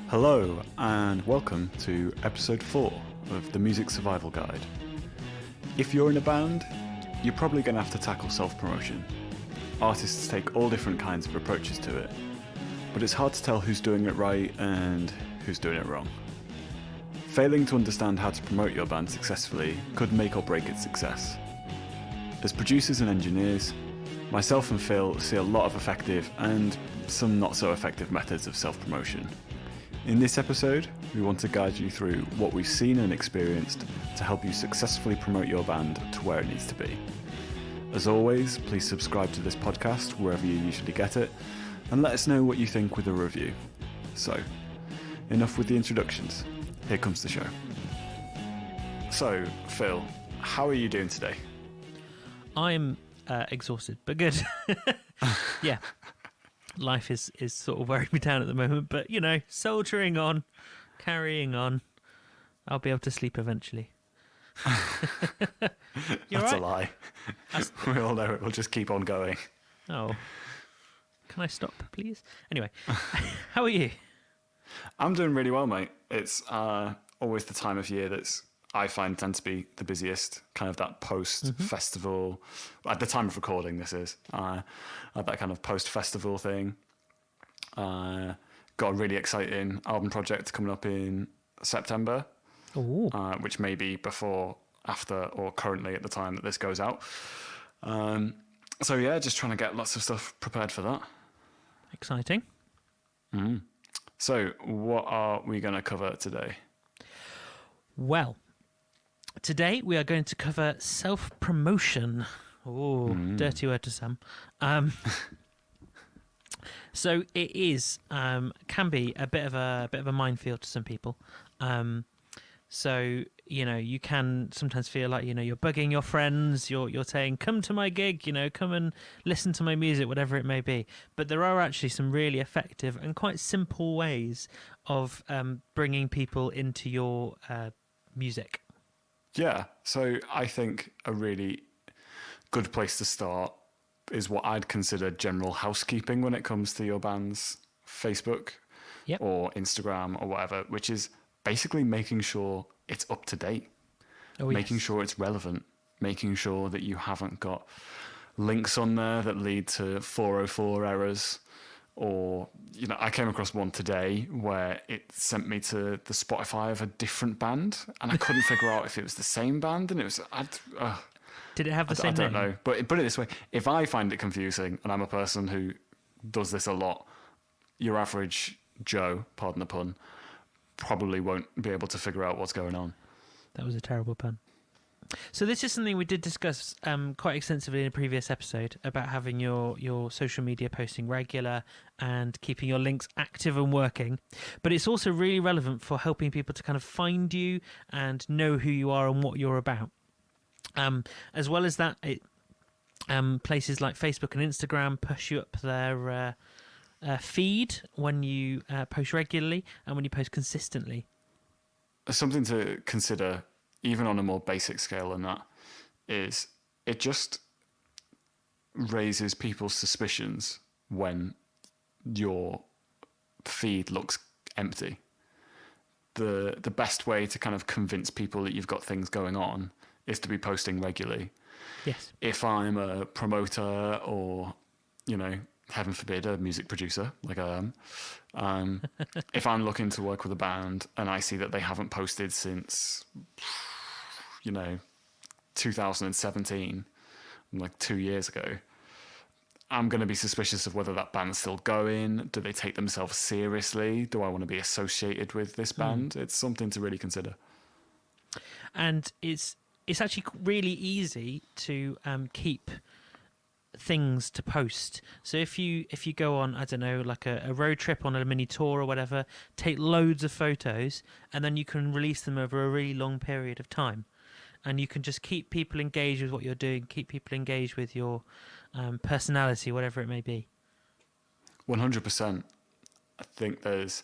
Hello and welcome to episode 4 of the Music Survival Guide. If you're in a band, you're probably going to have to tackle self-promotion. Artists take all different kinds of approaches to it, but it's hard to tell who's doing it right and who's doing it wrong. Failing to understand how to promote your band successfully could make or break its success. As producers and engineers, myself and Phil see a lot of effective and some not so effective methods of self-promotion. In this episode, we want to guide you through what we've seen and experienced to help you successfully promote your band to where it needs to be. As always, please subscribe to this podcast wherever you usually get it, and let us know what you think with a review. So, enough with the introductions. Here comes the show. So, Phil, how are you doing today? I'm exhausted, but good. Yeah. Life is sort of wearing me down at the moment, but, you know, soldiering on, carrying on. I'll be able to sleep eventually. That's right? a lie. We all know it will just keep on going. Oh. Can I stop, please? Anyway, how are you? I'm doing really well, mate. It's always the time of year that's I find tend to be the busiest, kind of that post-festival, at the time of recording this is, that kind of post-festival thing. Got a really exciting album project coming up in September, which may be before, after, or currently at the time that this goes out. So yeah, just trying to get lots of stuff prepared for that. Exciting. So what are we going to cover today? Well, today we are going to cover self-promotion. Oh, dirty word to some. So it is can be a bit of a minefield to some people. So, you know, you can sometimes feel like, you know, you're bugging your friends, you're saying, come to my gig, you know, come and listen to my music, whatever it may be. But there are actually some really effective and quite simple ways of bringing people into your music. Yeah, so I think a really good place to start is what I'd consider general housekeeping when it comes to your band's Facebook or Instagram or whatever, which is basically making sure it's up to date, making sure it's relevant, making sure that you haven't got links on there that lead to 404 errors. Or, you know, I came across one today where it sent me to the Spotify of a different band, and I couldn't figure out if it was the same band, and it was... Did it have the same name? I don't know, but put it this way, if I find it confusing, and I'm a person who does this a lot, your average Joe, pardon the pun, probably won't be able to figure out what's going on. That was a terrible pun. So this is something we did discuss quite extensively in a previous episode about having your social media posting regular and keeping your links active and working. But it's also really relevant for helping people to kind of find you and know who you are and what you're about. As well as that, places like Facebook and Instagram push you up their feed when you post regularly and when you post consistently. Something to consider, even on a more basic scale than that, is it just raises people's suspicions when your feed looks empty. The best way to kind of convince people that you've got things going on is to be posting regularly. Yes. If I'm a promoter or, you know, heaven forbid, a music producer like I am, if I'm looking to work with a band and I see that they haven't posted since, you know, 2017, like 2 years ago, I'm going to be suspicious of whether that band's still going. Do they take themselves seriously? Do I want to be associated with this band? It's something to really consider. And it's actually really easy to keep things to post. So if you go on, I don't know, like a road trip on a mini tour or whatever, take loads of photos and then you can release them over a really long period of time. And you can just keep people engaged with what you're doing, keep people engaged with your personality, whatever it may be. 100%. I think there's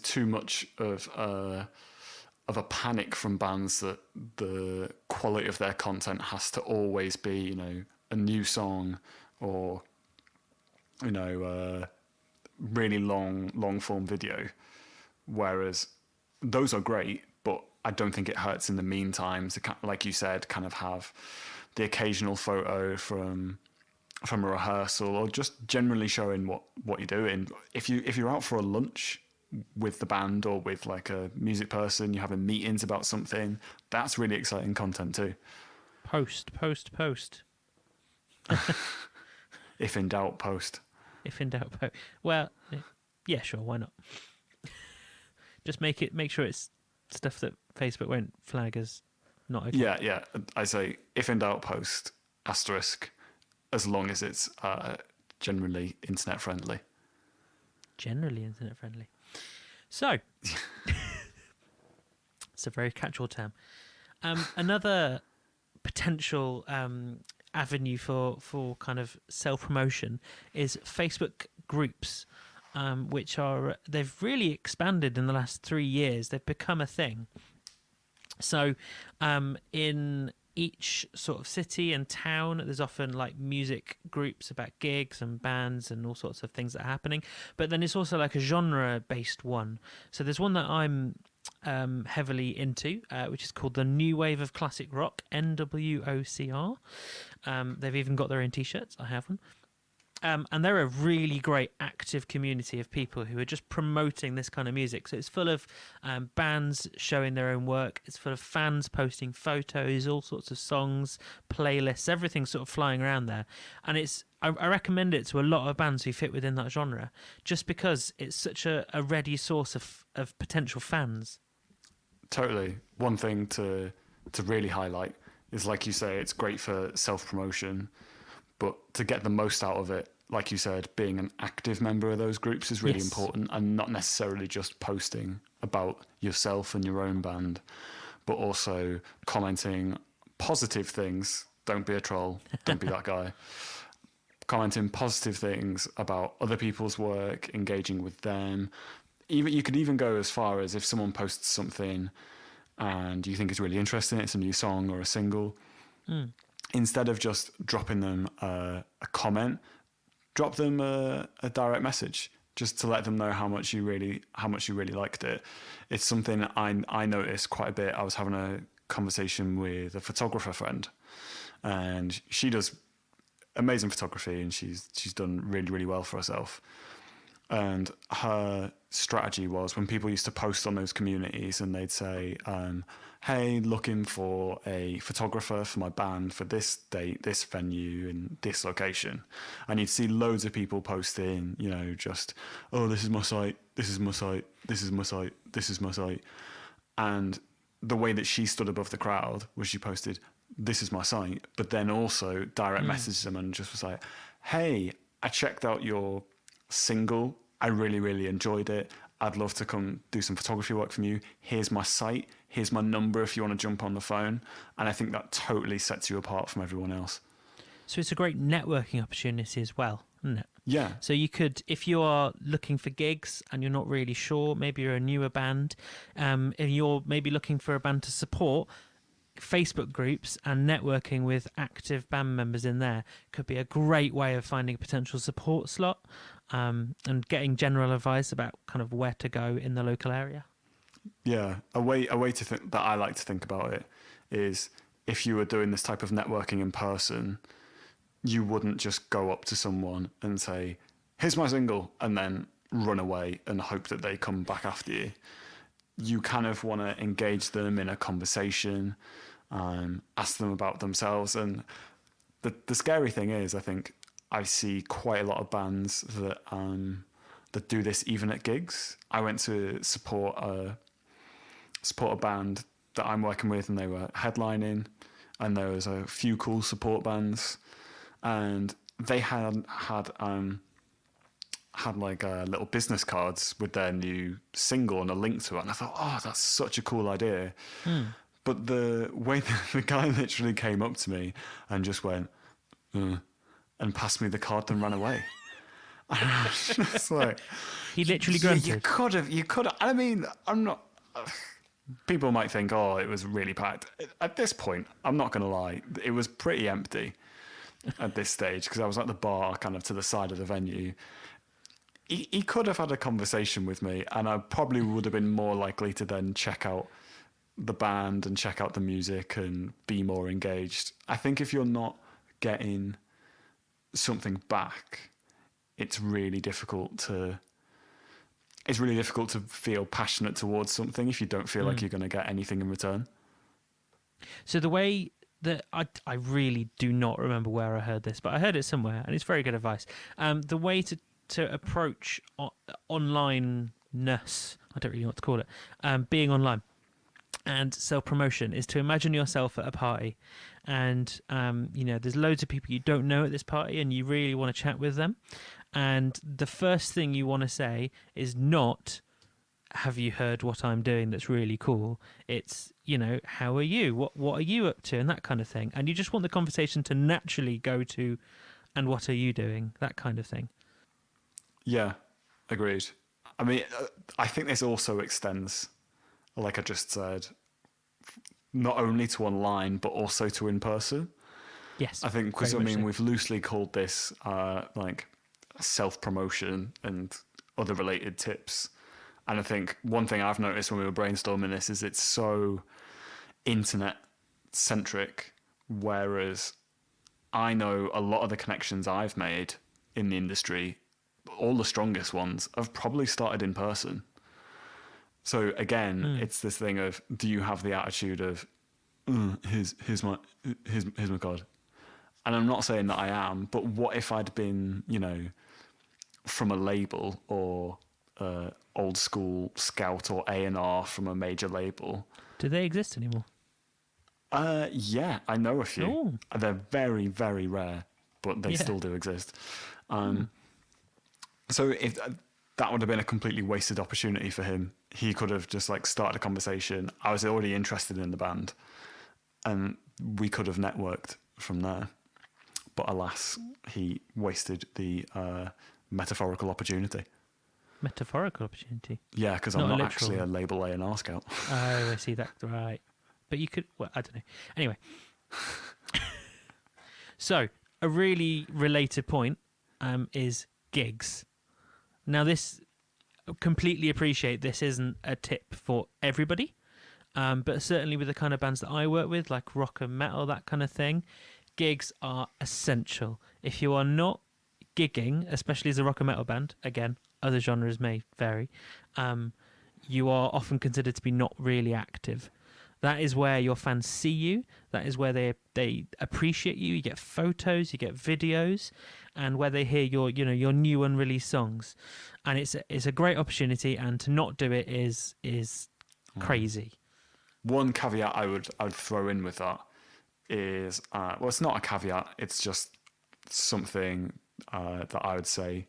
too much of a panic from bands that the quality of their content has to always be, you know, a new song or, you know, really long form video, Whereas those are great, but I don't think it hurts in the meantime to, like you said, kind of have the occasional photo from a rehearsal, or just generally showing what you're doing. If you're out for a lunch with the band or with like a music person, you're having meetings about something, that's really exciting content too. Post. If in doubt, post. If in doubt, post. Well, yeah, sure, why not? Just make sure it's stuff that Facebook won't flag as not okay. Yeah. I say if in doubt, post, asterisk, as long as it's generally internet friendly. Generally internet friendly. So, it's a very catch-all term. Another potential avenue for kind of self-promotion is Facebook groups, which they've really expanded in the last 3 years. They've become a thing. So in each sort of city and town, there's often like music groups about gigs and bands and all sorts of things that are happening. But then it's also like a genre-based one. So there's one that I'm heavily into, which is called the New Wave of Classic Rock, NWOCR. They've even got their own T-shirts. I have one. And they're a really great active community of people who are just promoting this kind of music. So it's full of bands showing their own work. It's full of fans posting photos, all sorts of songs, playlists, everything sort of flying around there. And I recommend it to a lot of bands who fit within that genre, just because it's such a ready source of potential fans. Totally. One thing to really highlight is, like you say, it's great for self-promotion, but to get the most out of it, like you said, being an active member of those groups is really important, and not necessarily just posting about yourself and your own band, but also commenting positive things. Don't be a troll. Don't be that guy. Commenting positive things about other people's work, engaging with them. You could even go as far as, if someone posts something and you think it's really interesting, it's a new song or a single, instead of just dropping them a comment, drop them a direct message just to let them know how much you really liked it. It's something I noticed quite a bit. I was having a conversation with a photographer friend, and she does amazing photography, and she's done really, really well for herself. And her strategy was, when people used to post on those communities and they'd say, hey, looking for a photographer for my band for this date, this venue, in this location. And you'd see loads of people posting, just, oh, this is my site, this is my site, this is my site, this is my site. And the way that she stood above the crowd was she posted, this is my site, but then also direct messaged them and just was like, hey, I checked out your single. I really, really enjoyed it. I'd love to come do some photography work from you. Here's my site. Here's my number if you want to jump on the phone. And I think that totally sets you apart from everyone else. So it's a great networking opportunity as well, isn't it? Yeah. So you could, if you are looking for gigs and you're not really sure, maybe you're a newer band, and you're maybe looking for a band to support, Facebook groups and networking with active band members in there could be a great way of finding a potential support slot, and getting general advice about kind of where to go in the local area. Yeah, a way to think that I like to think about it is, if you were doing this type of networking in person, you wouldn't just go up to someone and say, here's my single, and then run away and hope that they come back after you. You kind of want to engage them in a conversation, ask them about themselves. And the scary thing is, I think I see quite a lot of bands that do this even at gigs. I went to support a band that I'm working with, and they were headlining, and there was a few cool support bands, and they had like little business cards with their new single and a link to it. And I thought, oh, that's such a cool idea. But the way that the guy literally came up to me and just went, and passed me the card and ran away. And I was just like, he literally grunted. You could have. I mean, I'm not. People might think, oh, it was really packed. At this point, I'm not going to lie, it was pretty empty at this stage, because I was at the bar kind of to the side of the venue. he could have had a conversation with me, and I probably would have been more likely to then check out the band and check out the music and be more engaged. I think if you're not getting something back, it's really difficult to feel passionate towards something if you don't feel like you're going to get anything in return. So the way that I really do not remember where I heard this, but I heard it somewhere, and it's very good advice. The way to approach online-ness, I don't really know what to call it, being online and self-promotion is to imagine yourself at a party, and there's loads of people you don't know at this party, and you really want to chat with them, and the first thing you want to say is not, have you heard what I'm doing that's really cool? It's, how are you? What are you up to? And that kind of thing. And you just want the conversation to naturally go to, and what are you doing? That kind of thing. Yeah, agreed. I mean, I think this also extends, like I just said, not only to online, but also to in person. Yes. I think, because we've loosely called this like self-promotion and other related tips. And I think one thing I've noticed when we were brainstorming this is it's so internet-centric, whereas I know a lot of the connections I've made in the industry, all the strongest ones, have probably started in person. So again, it's this thing of, do you have the attitude of, here's my card? And I'm not saying that I am, but what if I'd been, from a label or old school Scout or A&R from a major label? Do they exist anymore? Yeah, I know a few. Ooh. They're very, very rare, but they still do exist. So if that would have been a completely wasted opportunity for him. He could have just started a conversation. I was already interested in the band, and we could have networked from there. But alas, he wasted the metaphorical opportunity. Metaphorical opportunity? Yeah, because I'm not actually a label A&R scout. Oh, I see that. Right. But you could... Well, I don't know. Anyway. So, a really related point is gigs. Now, this... completely appreciate this isn't a tip for everybody, but certainly with the kind of bands that I work with, like rock and metal, that kind of thing, gigs are essential. If you are not gigging, especially as a rock and metal band, again, other genres may vary, you are often considered to be not really active. That is where your fans see you. That is where they appreciate you. You get photos, you get videos, and where they hear your new unreleased songs. And it's a great opportunity, and to not do it is crazy. One caveat I would throw in with that is it's not a caveat. It's just something that I would say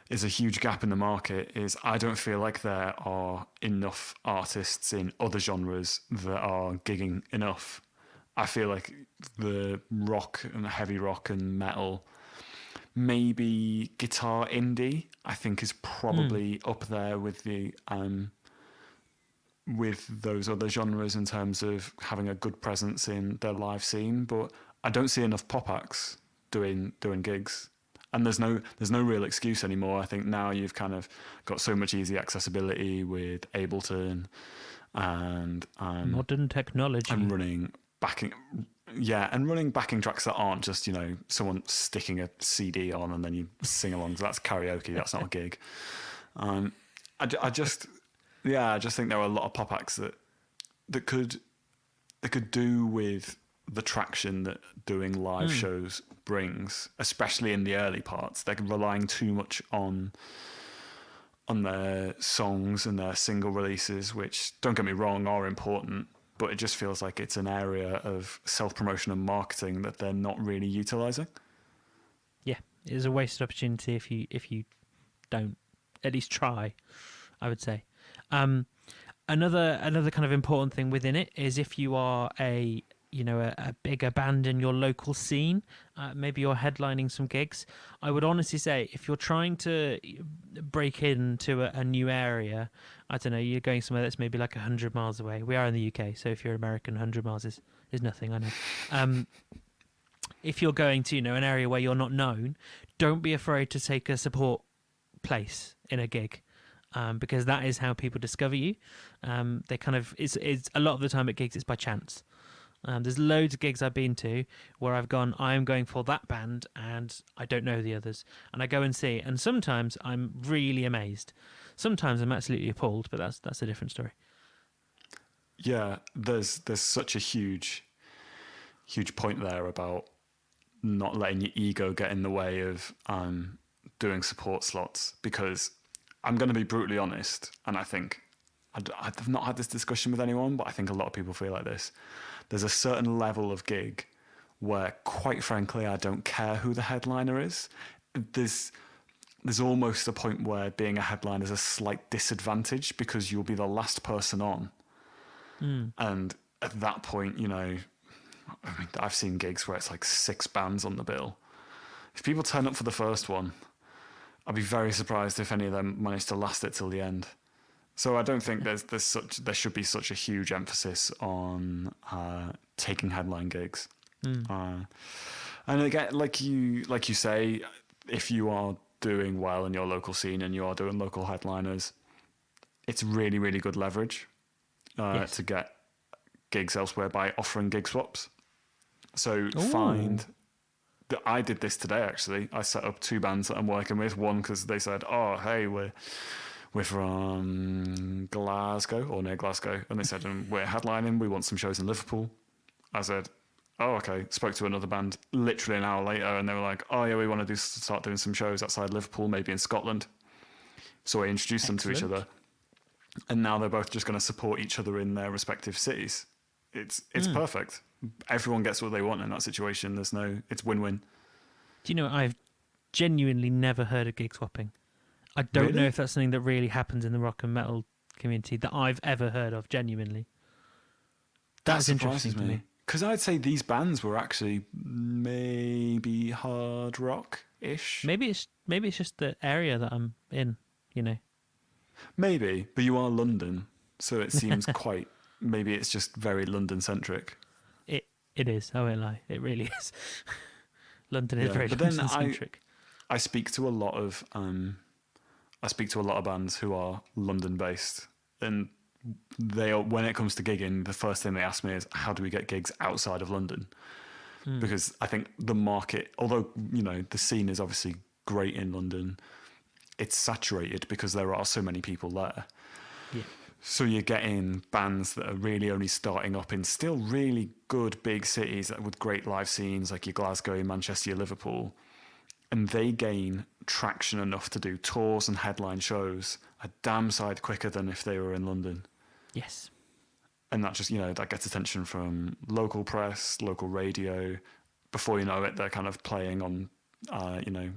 is a huge gap in the market. Is I don't feel like there are enough artists in other genres that are gigging enough. I feel like the rock and heavy rock and metal, maybe guitar indie, I think is probably up there with the with those other genres in terms of having a good presence in their live scene. But I don't see enough pop acts doing gigs. And there's no real excuse anymore. I think now you've kind of got so much easy accessibility with Ableton and modern technology, and running backing tracks that aren't just someone sticking a CD on and then you sing along. So that's karaoke. That's not a gig. I just think there are a lot of pop acts that could do with the traction that doing live shows brings, especially in the early parts. They're relying too much on their songs and their single releases, which, don't get me wrong, are important, but it just feels like it's an area of self-promotion and marketing that they're not really utilising. Yeah, it is a wasted opportunity if you don't at least try, I would say. Another kind of important thing within it is if you are a bigger band in your local scene, maybe you're headlining some gigs, I would honestly say if you're trying to break into a new area, I don't know, you're going somewhere that's maybe like 100 miles away. We are in the UK, so if you're American, 100 miles is nothing, I know. If you're going to an area where you're not known, don't be afraid to take a support place in a gig. Because that is how people discover you. They kind of it's a lot of the time at gigs it's by chance. There's loads of gigs I've been to where I've gone, I am going for that band and I don't know the others. And I go and see, and sometimes I'm really amazed. Sometimes I'm absolutely appalled, but that's a different story. Yeah, there's such a huge point there about not letting your ego get in the way of doing support slots, because I'm going to be brutally honest, and I think I've not had this discussion with anyone, but I think a lot of people feel like this. There's a certain level of gig where, quite frankly, I don't care who the headliner is. There's almost a point where being a headliner is a slight disadvantage because you'll be the last person on. And at that point, you know, I mean, I've seen gigs where it's like 6 bands on the bill. If people turn up for the first one, I'd be very surprised if any of them manage to last it till the end. So I don't think there should be such a huge emphasis on taking headline gigs. And again, like you say, if you are doing well in your local scene and you are doing local headliners, it's really, really good leverage to get gigs elsewhere by offering gig swaps. So I did this today, actually. I set up 2 bands that I'm working with. One, because they said, oh, hey, we're from Glasgow or near Glasgow. And they said, we're headlining. We want some shows in Liverpool. I said, oh, okay. Spoke to another band literally an hour later. And they were like, oh, yeah, we want to start doing some shows outside Liverpool, maybe in Scotland. So I introduced them to each other. And now they're both just going to support each other in their respective cities. It's perfect. Everyone gets what they want in that situation. It's win-win. Do you know, I've genuinely never heard of gig swapping. I don't know if that's something that really happens in the rock and metal community that I've ever heard of, genuinely. That's interesting to me. Because I'd say these bands were actually maybe hard rock-ish. Maybe it's just the area that I'm in, you know. Maybe, but you are London, so it seems quite... Maybe it's just very London-centric. It is, I won't lie. It really is. London is very London-centric. I speak to a lot of bands who are London-based, and when it comes to gigging, the first thing they ask me is, how do we get gigs outside of London? Because I think the market, although, you know, the scene is obviously great in London, it's saturated because there are so many people there. Yeah. So you're getting bands that are really only starting up in still really good big cities with great live scenes like your Glasgow, Manchester, your Liverpool, and they gain traction enough to do tours and headline shows a damn sight quicker than if they were in London. Yes. And that just, you know, that gets attention from local press, local radio. Before you know it, they're kind of playing on, you know,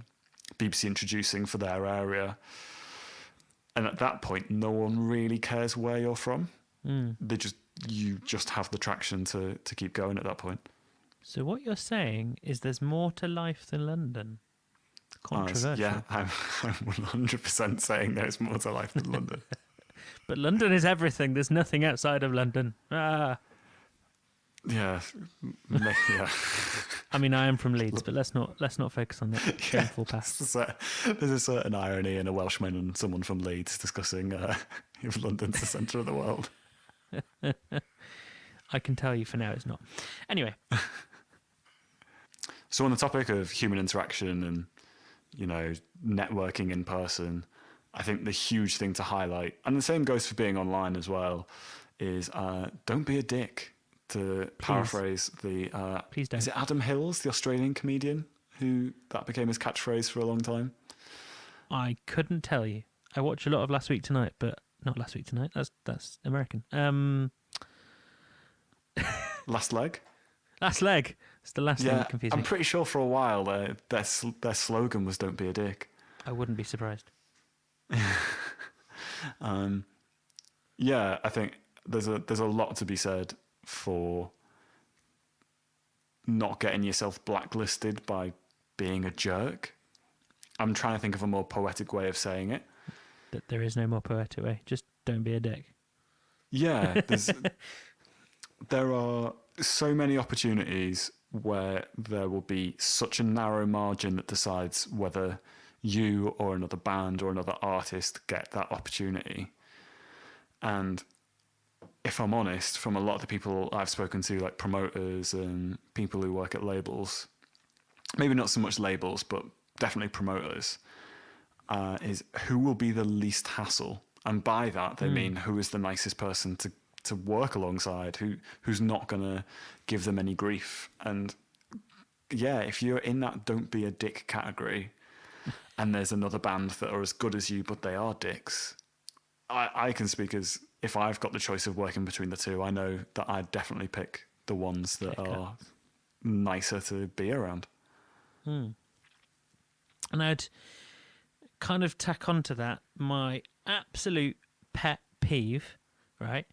BBC introducing for their area. And at that point, no one really cares where you're from. You just have the traction to keep going at that point. So what you're saying is there's more to life than London. Controversial. Yeah, I'm 100% saying there's more to life than London. But London is everything. There's nothing outside of London. Yeah. Yeah. I mean, I am from Leeds, but let's not focus on that shameful past. There's a certain irony in a Welshman and someone from Leeds discussing if London's the centre of the world. I can tell you for now it's not. Anyway. So on the topic of human interaction and, you know, networking in person, I think the huge thing to highlight, and the same goes for being online as well, is don't be a dick. To paraphrase the... Please don't. Is it Adam Hills, the Australian comedian, who that became his catchphrase for a long time? I couldn't tell you. I watch a lot of Last Week Tonight, but not Last Week Tonight. That's American. Last Leg? Last Leg. It's the last thing that confused me. I'm pretty sure for a while their slogan was "Don't be a dick." I wouldn't be surprised. Yeah, I think there's a lot to be said for not getting yourself blacklisted by being a jerk. I'm trying to think of a more poetic way of saying it. That there is no more poetic way. Just don't be a dick. Yeah, there are so many opportunities where there will be such a narrow margin that decides whether you or another band or another artist get that opportunity. And if I'm honest, from a lot of the people I've spoken to, like promoters and people who work at labels, maybe not so much labels, but definitely promoters, is who will be the least hassle. And by that, they mean who is the nicest person to work alongside, who's not going to give them any grief. And yeah, if you're in that don't be a dick category and there's another band that are as good as you, but they are dicks, I can speak as if I've got the choice of working between the two, I know that I'd definitely pick the ones that are nicer to be around. And I'd kind of tack onto that, my absolute pet peeve, right,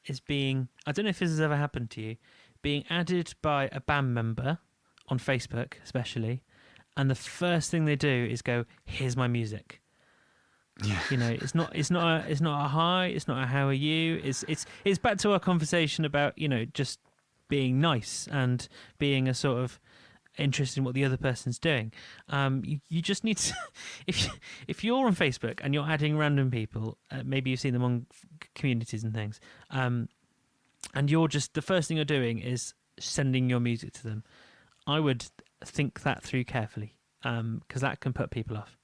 is being, I don't know if this has ever happened to you, being added by a band member on Facebook especially, and the first thing they do is go, here's my music. Yeah. You know, it's not a hi, it's not a how are you, it's back to our conversation about, you know, just being nice and being a sort of interested in what the other person's doing. You just need to, if you're on Facebook and you're adding random people, maybe you've seen them on communities and things, and you're just, the first thing you're doing is sending your music to them, I would think that through carefully, because that can put people off.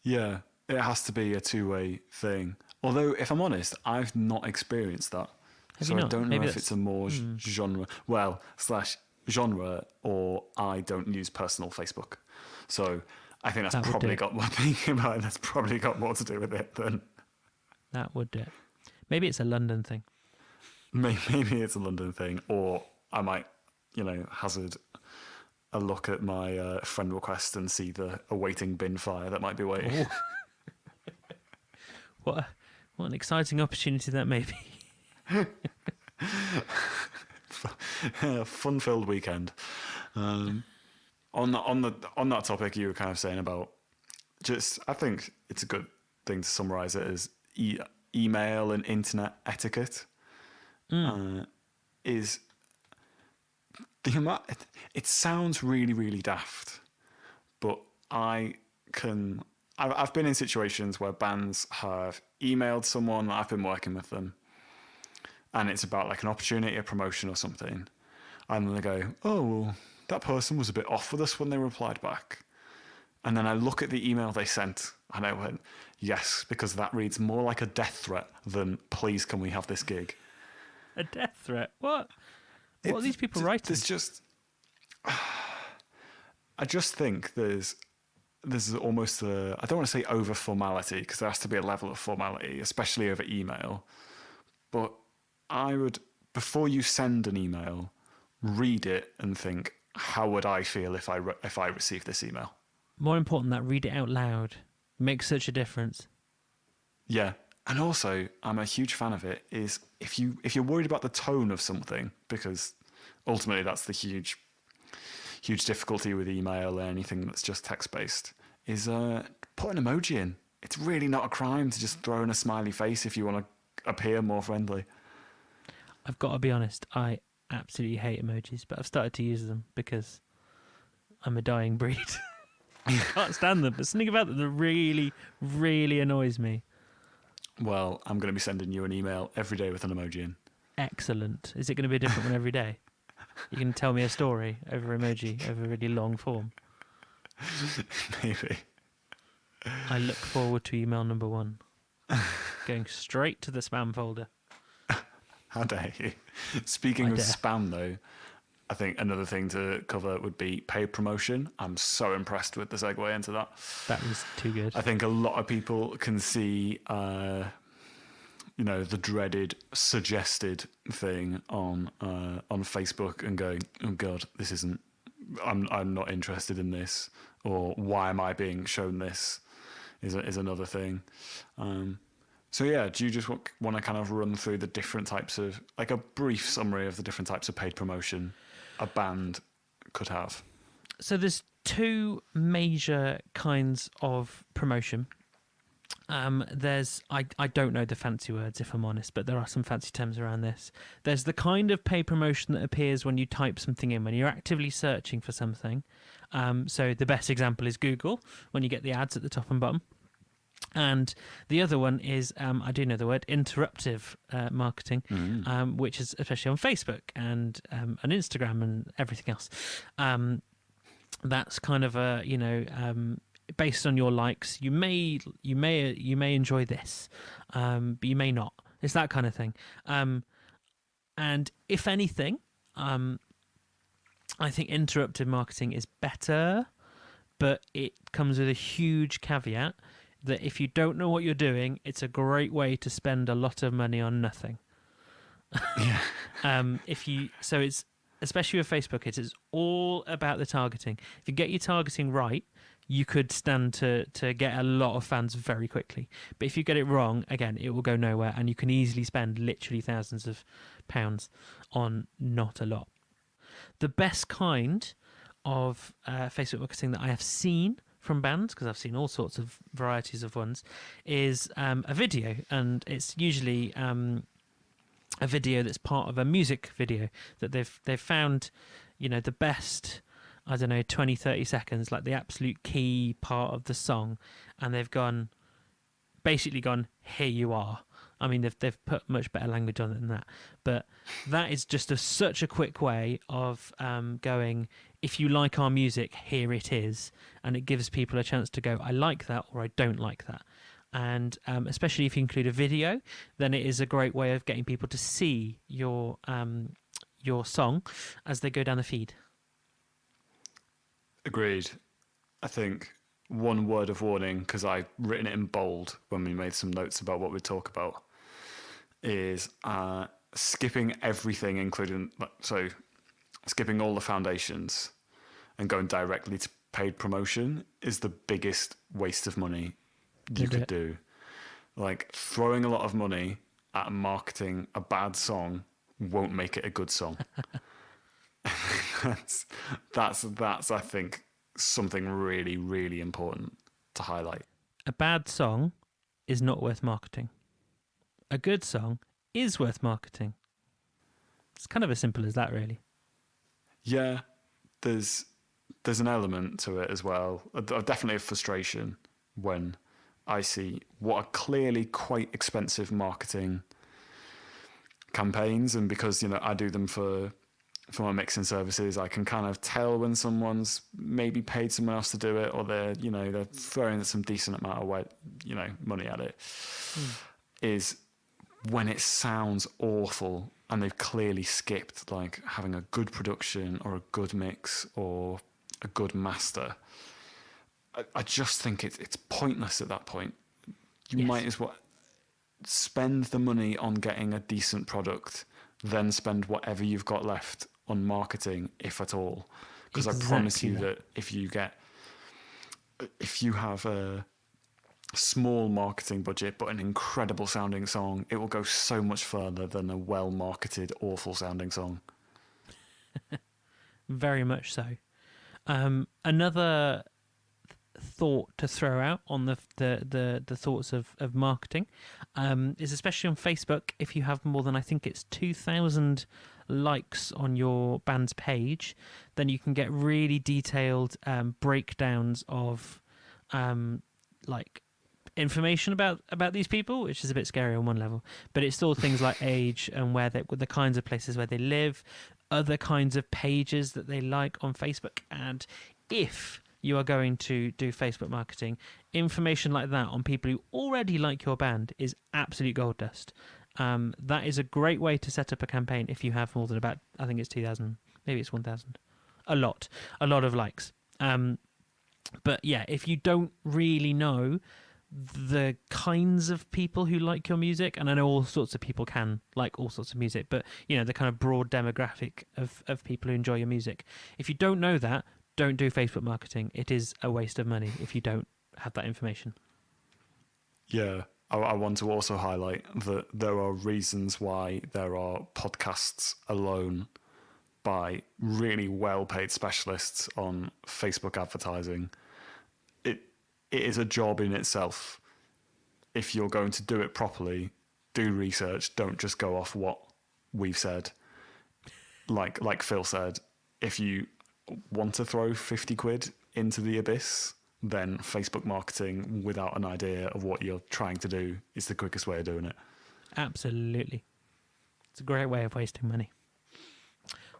Yeah, it has to be a two-way thing. Although, if I'm honest, I've not experienced that. Have so you I not? don't know Maybe if it's a more genre, genre, or I don't use personal Facebook. So I think that's probably got more thinking about it. That's probably got more to do with it than that would do it. Maybe it's a London thing. Maybe it's a London thing, or I might, hazard a look at my friend request and see the awaiting bin fire that might be waiting. What an exciting opportunity that may be. Fun-filled weekend. On that topic, you were kind of saying about I think it's a good thing to summarize it as email and internet etiquette. Is the amount. It sounds really, really daft, but I've been in situations where bands have emailed someone, I've been working with them, and it's about like an opportunity, a promotion or something, and then they go, oh, well, that person was a bit off with us when they replied back. And then I look at the email they sent and I went, yes, because that reads more like a death threat than please can we have this gig. A death threat? What? What are these people writing? There's just... I just think there's almost a... I don't want to say over formality, because there has to be a level of formality, especially over email. But I would, before you send an email, read it and think, how would I feel if I received this email? More important than that, read it out loud. It makes such a difference. Yeah. And also, I'm a huge fan of it, is if you're worried about the tone of something, because ultimately that's the huge difficulty with email or anything that's just text-based, is put an emoji in. It's really not a crime to just throw in a smiley face if you want to appear more friendly. I've got to be honest, I absolutely hate emojis, but I've started to use them because I'm a dying breed. I can't stand them. There's something about them that really, really annoys me. Well, I'm going to be sending you an email every day with an emoji in. Excellent. Is it going to be a different one every day? You can tell me a story over emoji, over a really long form. Maybe. I look forward to email number 1. Going straight to the spam folder. How dare you? Speaking of spam, though, I think another thing to cover would be paid promotion. I'm so impressed with the segue into that. That was too good. I think a lot of people can see, the dreaded suggested thing on Facebook and going, oh God, this isn't. I'm not interested in this, or why am I being shown this? Is another thing. So yeah, do you just want to kind of run through the different types of, like a brief summary of the different types of paid promotion a band could have? So there's 2 major kinds of promotion. There's I don't know the fancy words, if I'm honest, but there are some fancy terms around this. There's the kind of paid promotion that appears when you type something in, when you're actively searching for something. So the best example is Google, when you get the ads at the top and bottom. And the other one is, I do know the word, interruptive marketing, which is especially on Facebook and on Instagram and everything else. That's kind of a, based on your likes, you may enjoy this, but you may not. It's that kind of thing. And if anything, I think interruptive marketing is better, but it comes with a huge caveat that if you don't know what you're doing, it's a great way to spend a lot of money on nothing. Yeah. So it's, especially with Facebook, it is all about the targeting. If you get your targeting right, you could stand to get a lot of fans very quickly. But if you get it wrong, again, it will go nowhere, and you can easily spend literally thousands of pounds on not a lot. The best kind of Facebook marketing that I have seen from bands, because I've seen all sorts of varieties of ones, is a video, and it's usually a video that's part of a music video that they've found, the best, I don't know, 20, 30 seconds, like the absolute key part of the song, and they've basically gone, here you are. I mean, they've put much better language on it than that, but that is just such a quick way of going, if you like our music, here it is, and it gives people a chance to go, I like that, or I don't like that. And especially if you include a video, then it is a great way of getting people to see your song as they go down the feed. Agreed. I think one word of warning, because I've written it in bold when we made some notes about what we talk about, is skipping everything, including, so skipping all the foundations and going directly to paid promotion is the biggest waste of money you could do. Like, throwing a lot of money at marketing a bad song won't make it a good song. that's I think something really, really important to highlight. A bad song is not worth marketing. A good song is worth marketing. It's kind of as simple as that, really. Yeah, there's an element to it as well. Definitely a frustration when I see what are clearly quite expensive marketing campaigns, and because I do them for my mixing services, I can kind of tell when someone's maybe paid someone else to do it, or they're throwing some decent amount of money at it. Is when it sounds awful and they've clearly skipped like having a good production or a good mix or a good master. I just think it's pointless at that point. You might as well spend the money on getting a decent product, then spend whatever you've got left on marketing, if at all. Because I promise you that if you have a small marketing budget but an incredible sounding song, it will go so much further than a well marketed awful sounding song. Very much so. Another thought to throw out on the thoughts of marketing is, especially on Facebook, if you have more than, I think it's 2,000 likes on your band's page, then you can get really detailed breakdowns of like information about these people, which is a bit scary on one level, but it's still things like age and the kinds of places where they live, other kinds of pages that they like on Facebook. And if you are going to do Facebook marketing, information like that on people who already like your band is absolute gold dust. That is a great way to set up a campaign if you have more than about, I think it's 2,000, maybe it's 1,000. A lot of likes. But yeah, if you don't really know the kinds of people who like your music, and I know all sorts of people can like all sorts of music, but the kind of broad demographic of people who enjoy your music, if you don't know that, don't do Facebook marketing. It is a waste of money if you don't have that information. Yeah, I want to also highlight that there are reasons why there are podcasts alone by really well-paid specialists on Facebook advertising. It is a job in itself if you're going to do it properly, do research. Don't just go off what we've said. Like Phil said, if you want to throw 50 quid into the abyss, then Facebook marketing without an idea of what you're trying to do is the quickest way of doing it. Absolutely. It's a great way of wasting money.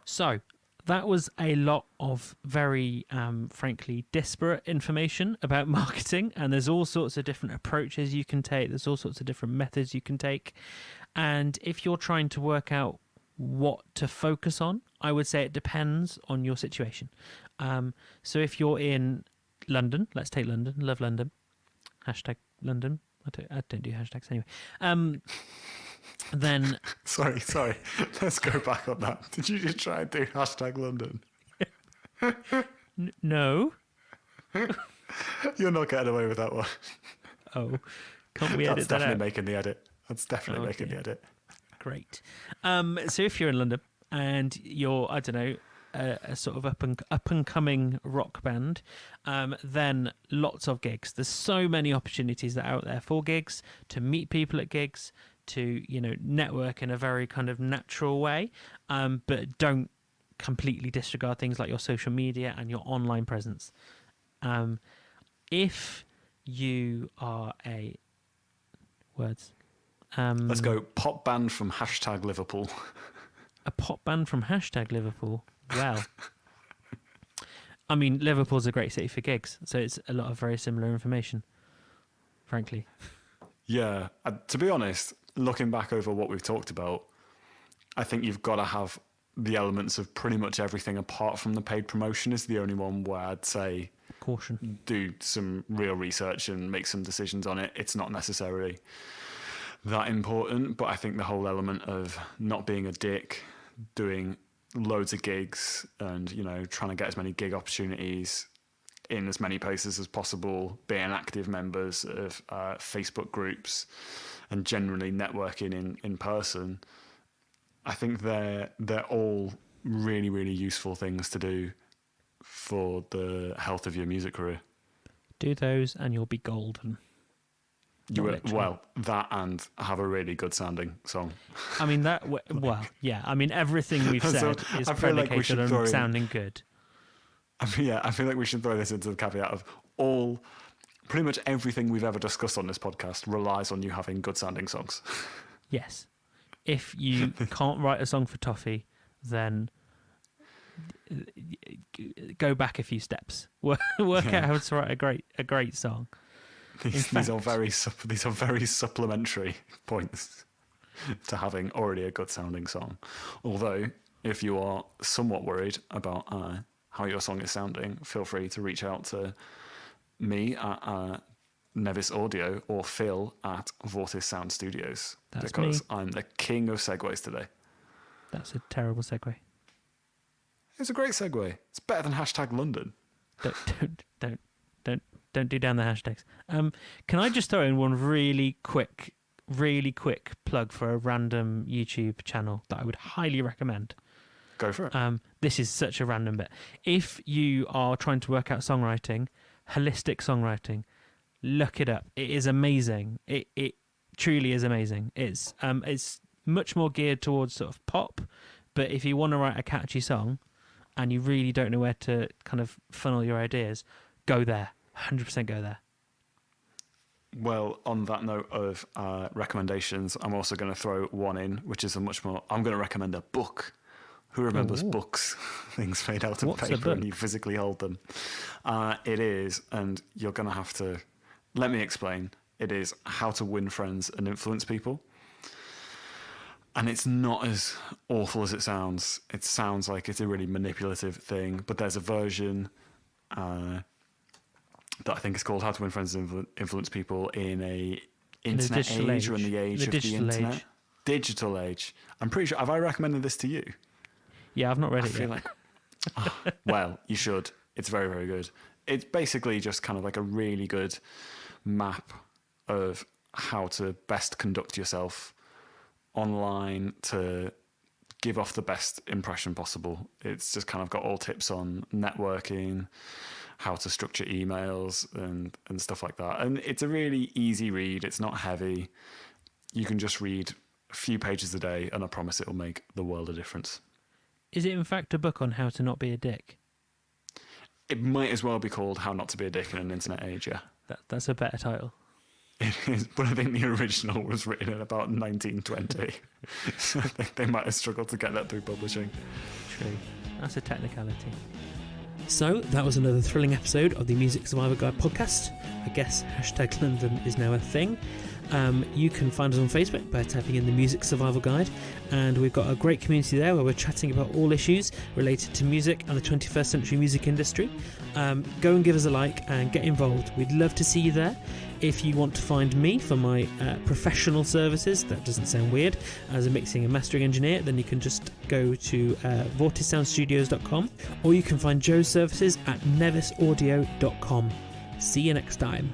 So that was a lot of very, frankly, disparate information about marketing. And there's all sorts of different approaches you can take. There's all sorts of different methods you can take. And if you're trying to work out what to focus on, I would say it depends on your situation. So if you're in London, let's take London, love London, hashtag London. I don't do hashtags anyway. Then sorry, let's go back on that. Did you just try and do hashtag London? No. You're not getting away with that one. Oh, can't we edit that out? That's definitely making the edit. That's definitely making the edit. Great. So if you're in London and you're, I don't know, a sort of up and coming rock band, then lots of gigs. There's so many opportunities that are out there for gigs, to meet people at gigs, to, you know, network in a very kind of natural way, but don't completely disregard things like your social media and your online presence. If you are a let's go pop band from hashtag Liverpool. A pop band from hashtag Liverpool. Well, I mean, Liverpool's a great city for gigs, so it's a lot of very similar information, frankly. Yeah, to be honest, looking back over what we've talked about, I think you've got to have the elements of pretty much everything apart from the paid promotion is the only one where I'd say caution. Do some real research and make some decisions on it. It's not necessarily that important, but I think the whole element of not being a dick, doing loads of gigs and, you know, trying to get as many gig opportunities in as many places as possible, being active members of Facebook groups and generally networking in person, I think they're all really, really useful things to do for the health of your music career. Do those and you'll be golden. Well, that and have a really good sounding song. I mean, well, yeah. I mean, everything we've said is predicated on sounding good. I feel like we should throw this into the caveat of pretty much everything we've ever discussed on this podcast relies on you having good sounding songs. Yes. If you can't write a song for Toffee, then go back a few steps. Work out how to write a great song. These are very supplementary points to having already a good sounding song. Although, if you are somewhat worried about how your song is sounding, feel free to reach out to me at Nevis Audio or Phil at Vortis Sound Studios. That's because me. I'm the king of segues today. That's a terrible segue. It's a great segue. It's better than hashtag London. Don't do down the hashtags. Can I just throw in one really quick plug for a random YouTube channel that I would highly recommend? Go for it. This is such a random bit. If you are trying to work out songwriting, holistic songwriting, look it up. It is amazing. It truly is amazing. It's much more geared towards sort of pop, but if you want to write a catchy song and you really don't know where to kind of funnel your ideas, go there. 100% go there. Well, on that note of recommendations, I'm also going to throw one in, which is I'm going to recommend a book. Who remembers books? Things made out of paper and you physically hold them. It is, and you're going to have to, let me explain. It is How to Win Friends and Influence People. And it's not as awful as it sounds. It sounds like it's a really manipulative thing, but there's a version that I think is called How to Win Friends and Influence People in a internet age or in the age of the internet. Digital age. I'm pretty sure. Have I recommended this to you? Yeah, I've not read it yet. Well, you should. It's very, very good. It's basically just kind of like a really good map of how to best conduct yourself online to give off the best impression possible. It's just kind of got all tips on networking, how to structure emails and stuff like that. And it's a really easy read. It's not heavy. You can just read a few pages a day, and I promise it will make the world of difference. Is it in fact a book on how to not be a dick? It might as well be called How Not to Be a Dick in an Internet Age, yeah. That's a better title. It is, but I think the original was written in about 1920. So I think they might have struggled to get that through publishing. True. That's a technicality. So that was another thrilling episode of the Music Survival Guide podcast. I guess hashtag London is now a thing. You can find us on Facebook by typing in the Music Survival Guide, and we've got a great community there where we're chatting about all issues related to music and the 21st century music industry. Go and give us a like and get involved. We'd love to see you there. If you want to find me for my professional services, that doesn't sound weird, as a mixing and mastering engineer, then you can just go to vorticesoundstudios.com, or you can find Joe's services at nevisaudio.com. See you next time.